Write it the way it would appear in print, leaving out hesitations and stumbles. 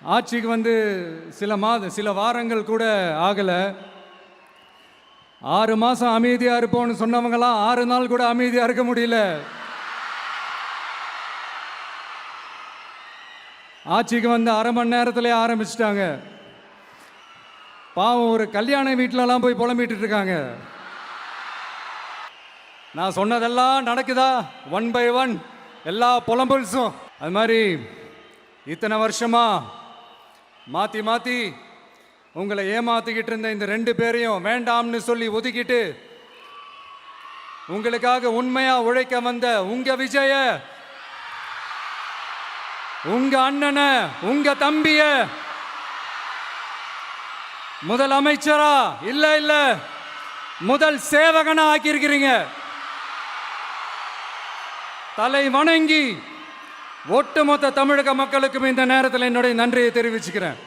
ஆட்சிக்கு வந்து சில வாரங்கள் கூட ஆகலை. 6 மாதம் அமைதியாக இருப்போம்னு சொன்னவங்களாம் 6 நாள் கூட அமைதியாக இருக்க முடியல. ஆட்சிக்கு வந்து அரை மணி நேரத்திலே ஆரம்பிச்சிட்டாங்க. பாவம், ஒரு கல்யாண வீட்டிலலாம் போய் புலம்பிட்டு இருக்காங்க. நான் சொன்னதெல்லாம் நடக்குதா? 1 by 1 எல்லா புலம்பல்ஸும். அது மாதிரி இத்தனை வருஷமா மாற்றி மாற்றி உங்களை ஏமாத்திக்கிட்டு இருந்த இந்த 2 பேரையும் வேண்டாம்னு சொல்லி ஒதுக்கிட்டு உங்களுக்காக உண்மையா உழைக்க வந்த உங்க விஜய, உங்க அண்ணனை, உங்க தம்பிய முதல் அமைச்சரா இல்ல முதல் சேவகனா ஆக்கியிருக்கிறீங்க. தலை வணங்கி ஒட்டுமொத்த தமிழக மக்களுக்கும் இந்த நேரத்தில் என்னுடைய நன்றியை தெரிவிச்சுக்கிறேன்.